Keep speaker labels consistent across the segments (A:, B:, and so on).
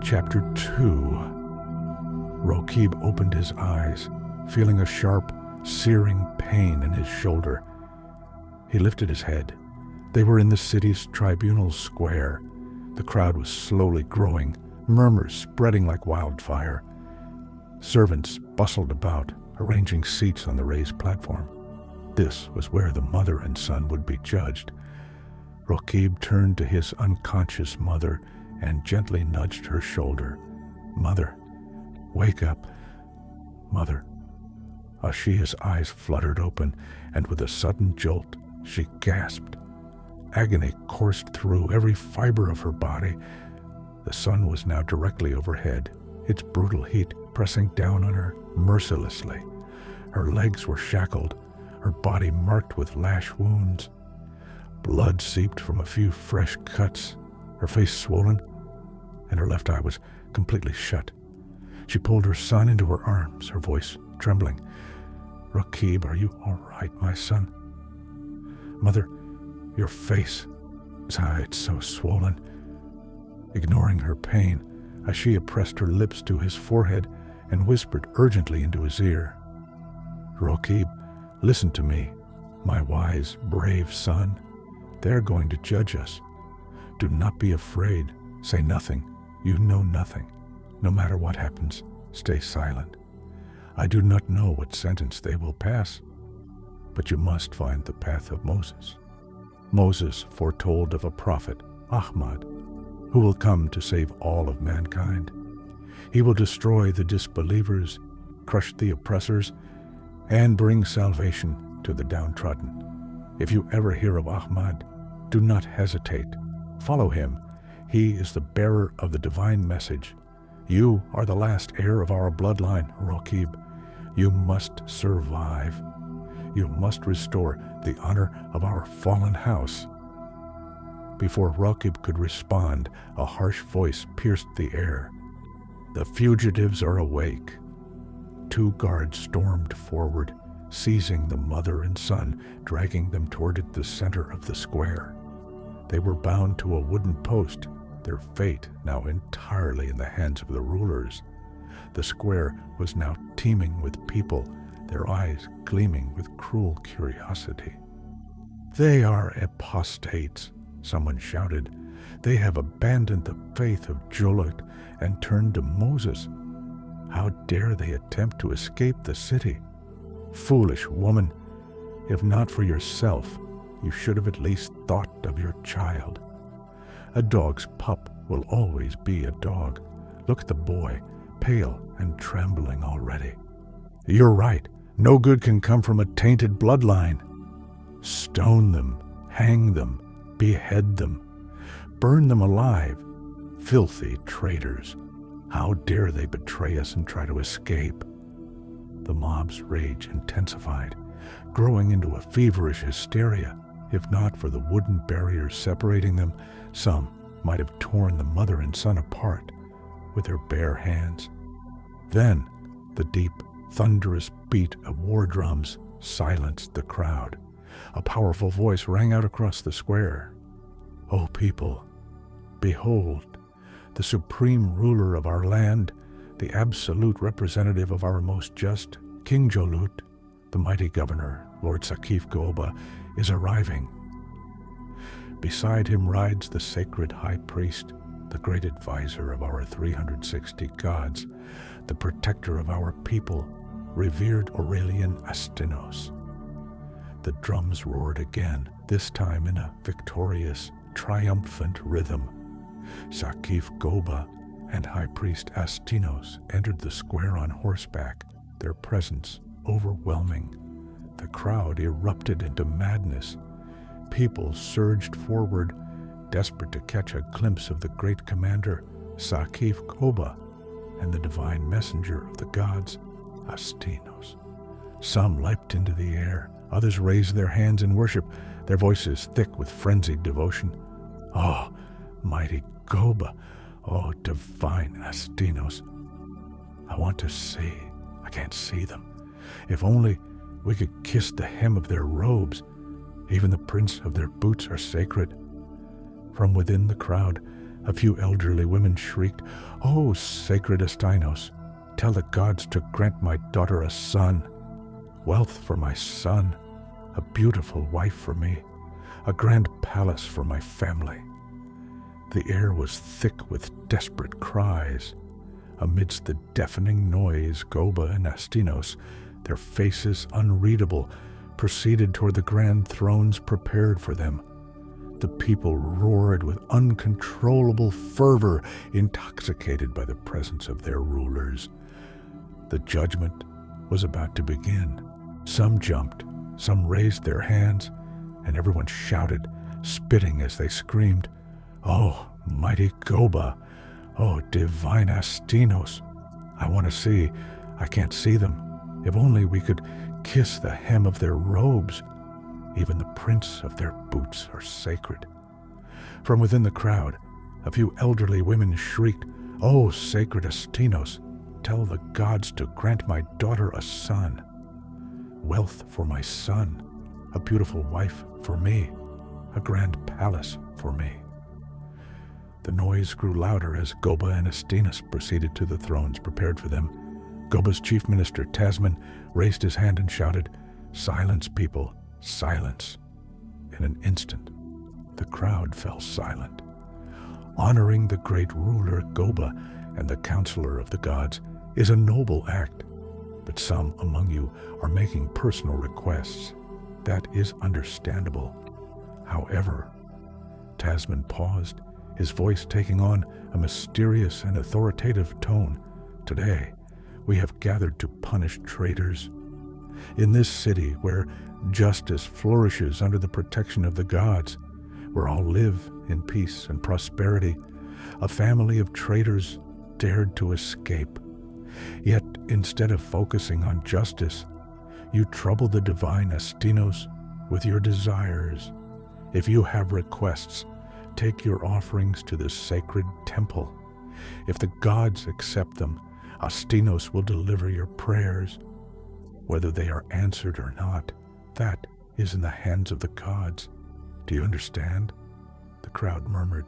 A: Chapter 2. Roqib opened his eyes, feeling a sharp, searing pain in his shoulder. He lifted his head. They were in the city's tribunal square. The crowd was slowly growing, murmurs spreading like wildfire. Servants bustled about, arranging seats on the raised platform. This was where the mother and son would be judged. Roqib turned to his unconscious mother and gently nudged her shoulder. "Mother, wake up. Mother." Ashiya's eyes fluttered open, and with a sudden jolt, she gasped. Agony coursed through every fiber of her body. The sun was now directly overhead, its brutal heat pressing down on her mercilessly. Her legs were shackled, her body marked with lash wounds. Blood seeped from a few fresh cuts, her face swollen, and her left eye was completely shut. She pulled her son into her arms, her voice trembling. "Roqib, are you all right, my son?" "Mother, your face, it's so swollen." Ignoring her pain, Ashiya pressed her lips to his forehead and whispered urgently into his ear. "Roqib, listen to me, my wise, brave son. They're going to judge us. Do not be afraid. Say nothing. You know nothing. No matter what happens, stay silent. I do not know what sentence they will pass, but you must find the path of Moses. Moses foretold of a prophet, Ahmad, who will come to save all of mankind. He will destroy the disbelievers, crush the oppressors, and bring salvation to the downtrodden. If you ever hear of Ahmad, do not hesitate. Follow him. He is the bearer of the divine message. You are the last heir of our bloodline, Roqib. You must survive. You must restore the honor of our fallen house." Before Roqib could respond, a harsh voice pierced the air. "The fugitives are awake." 2 guards stormed forward, seizing the mother and son, dragging them toward the center of the square. They were bound to a wooden post, their fate now entirely in the hands of the rulers. The square was now teeming with people, their eyes gleaming with cruel curiosity. "They are apostates," someone shouted. "They have abandoned the faith of Jolut and turned to Moses. How dare they attempt to escape the city? Foolish woman, if not for yourself, you should have at least thought of your child. A dog's pup will always be a dog. Look at the boy, pale and trembling already. You're right, no good can come from a tainted bloodline. Stone them, hang them, behead them, burn them alive. Filthy traitors. How dare they betray us and try to escape?" The mob's rage intensified, growing into a feverish hysteria. If not for the wooden barriers separating them, some might have torn the mother and son apart with their bare hands. Then the deep, thunderous beat of war drums silenced the crowd. A powerful voice rang out across the square. "O people, behold, the supreme ruler of our land, the absolute representative of our most just, King Jolut, the mighty governor, Lord Sakif Goba, is arriving. Beside him rides the sacred high priest, the great advisor of our 360 gods, the protector of our people, revered Aurelian Astinos." The drums roared again, this time in a victorious, triumphant rhythm. Sakif Goba and High Priest Astinos entered the square on horseback, their presence overwhelming. The crowd erupted into madness. People surged forward, desperate to catch a glimpse of the great commander, Sakif Goba, and the divine messenger of the gods, Astinos. Some leapt into the air, others raised their hands in worship, their voices thick with frenzied devotion. "Oh, mighty Goba! Oh, divine Astinos! I want to see. I can't see them. If only we could kiss the hem of their robes. Even the prints of their boots are sacred." From within the crowd, A few elderly women shrieked, "Oh, sacred Astinos, tell the gods to grant my daughter a son, wealth for my son, a beautiful wife for me, a grand palace for my family." The air was thick with desperate cries. Amidst the deafening noise, Goba and Astinos, their faces unreadable, proceeded toward the grand thrones prepared for them. The people roared with uncontrollable fervor, intoxicated by the presence of their rulers. The judgment was about to begin. Some jumped, some raised their hands, and everyone shouted, spitting as they screamed, "Oh, mighty Goba! Oh, divine Astinos! I want to see. I can't see them. If only we could kiss the hem of their robes. Even the prints of their boots are sacred." From within the crowd, a few elderly women shrieked, "Oh, sacred Astinos, tell the gods to grant my daughter a son, wealth for my son, a beautiful wife for me, a grand palace for me." The noise grew louder as Goba and Astinos proceeded to the thrones prepared for them. Goba's chief minister, Tasman, raised his hand and shouted, "Silence, people, silence." In an instant, the crowd fell silent. Honoring the great ruler Goba and the counselor of the gods is a noble act, but some among you are making personal requests. That is understandable. However, Tasman paused, his voice taking on a mysterious and authoritative tone. "Today, we have gathered to punish traitors. In this city where justice flourishes under the protection of the gods, where all live in peace and prosperity, a family of traitors dared to escape. Yet, instead of focusing on justice, you trouble the divine Astinos with your desires. If you have requests, take your offerings to the sacred temple. If the gods accept them, Astinos will deliver your prayers. Whether they are answered or not, that is in the hands of the gods. Do you understand?" The crowd murmured,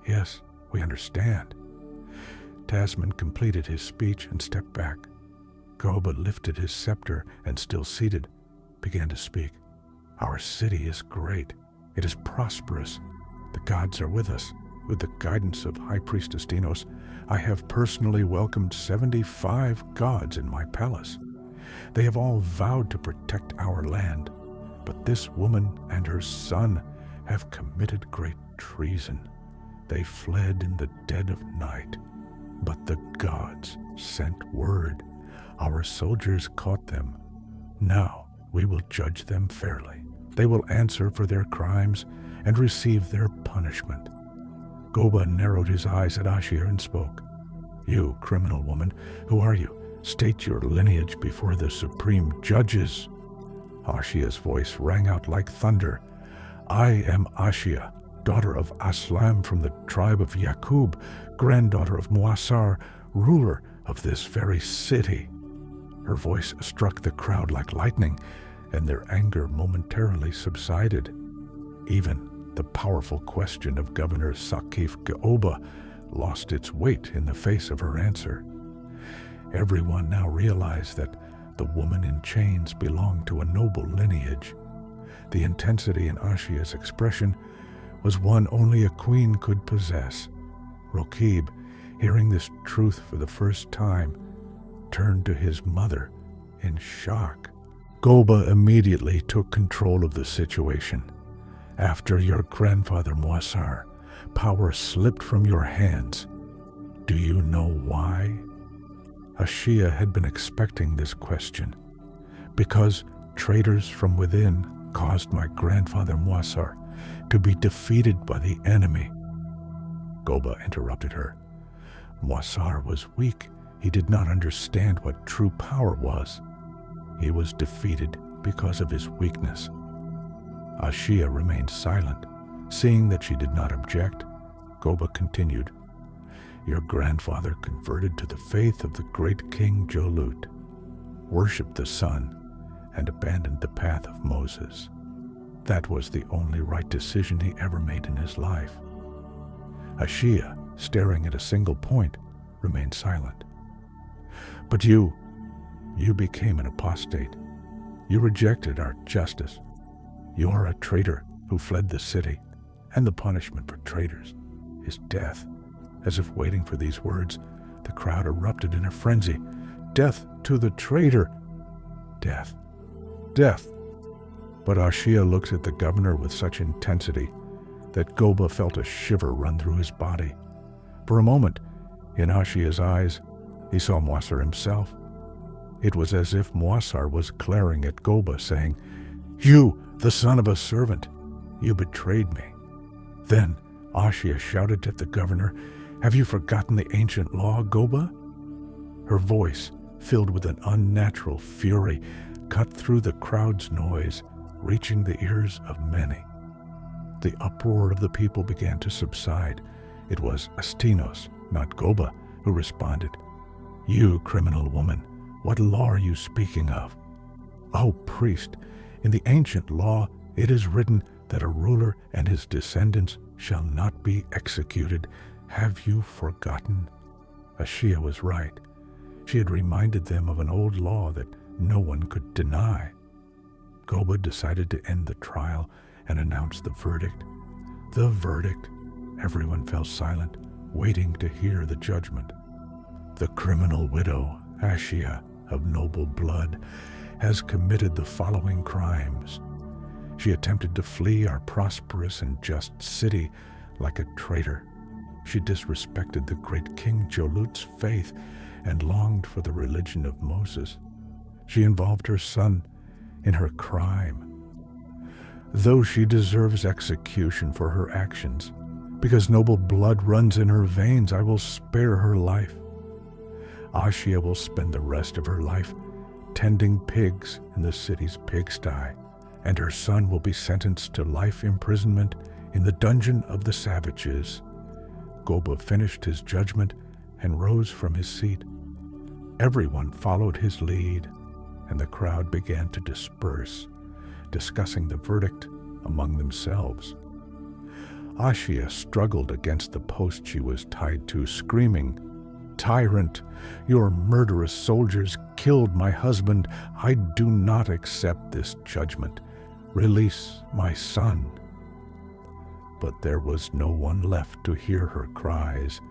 A: "Yes, we understand." Tasman completed his speech and stepped back. Goba lifted his scepter and, still seated, began to speak. "Our city is great. It is prosperous. The gods are with us. With the guidance of High Priest Astinos, I have personally welcomed 75 gods in my palace. They have all vowed to protect our land, but this woman and her son have committed great treason. They fled in the dead of night, but the gods sent word. Our soldiers caught them. Now we will judge them fairly. They will answer for their crimes and receive their punishment." Goba narrowed his eyes at Ashia and spoke. "You, criminal woman, who are you? State your lineage before the supreme judges." Ashia's voice rang out like thunder. "I am Ashia, daughter of Aslam from the tribe of Yaqub, granddaughter of Muasar, ruler of this very city." Her voice struck the crowd like lightning, and their anger momentarily subsided. Even the powerful question of Governor Sakif Geoba lost its weight in the face of her answer. Everyone now realized that the woman in chains belonged to a noble lineage. The intensity in Ashia's expression was one only a queen could possess. Rokib, hearing this truth for the first time, turned to his mother in shock. Goba immediately took control of the situation. "After your grandfather Muasar, power slipped from your hands. Do you know why?" Ashia had been expecting this question. "Because traitors from within caused my grandfather Muasar to be defeated by the enemy." Goba interrupted her. "Muasar was weak. He did not understand what true power was. He was defeated because of his weakness." Ashia remained silent. Seeing that she did not object, Goba continued, "Your grandfather converted to the faith of the great king Jolut, worshipped the sun, and abandoned the path of Moses. That was the only right decision he ever made in his life. Ashia, staring at a single point, remained silent. But you became an apostate. You rejected our justice. You are a traitor who fled the city, and the punishment for traitors is death. As if waiting for these words, the crowd erupted in a frenzy. Death to the traitor! Death! Death! But Ashia looked at the governor with such intensity that Goba felt a shiver run through his body. For a moment, in Ashia's eyes, he saw Muasar himself. It was as if Muasar was glaring at Goba, saying, "You, the son of a servant, you betrayed me." Then Ashia shouted at the governor, "Have you forgotten the ancient law, Goba?" Her voice, filled with an unnatural fury, cut through the crowd's noise, reaching the ears of many. The uproar of the people began to subside. It was Astinos, not Goba, who responded, "You criminal woman, what law are you speaking of?" "Oh, priest, in the ancient law it is written that a ruler and his descendants shall not be executed. Have you forgotten?" Ashia was right. She had reminded them of an old law that no one could deny. Goba decided to end the trial and announce the verdict. The verdict. Everyone fell silent, waiting to hear the judgment. The criminal widow, Ashia, of noble blood, has committed the following crimes. She attempted to flee our prosperous and just city like a traitor. She disrespected the great King Jolut's faith and longed for the religion of Moses. She involved her son in her crime. Though she deserves execution for her actions, because noble blood runs in her veins, I will spare her life. Ashia will spend the rest of her life tending pigs in the city's pigsty, and her son will be sentenced to life imprisonment in the dungeon of the savages. Goba finished his judgment and rose from his seat. Everyone followed his lead, and the crowd began to disperse, discussing the verdict among themselves. Ashia struggled against the post she was tied to, screaming, "Tyrant, your murderous soldiers killed my husband. I do not accept this judgment. Release my son." But there was no one left to hear her cries.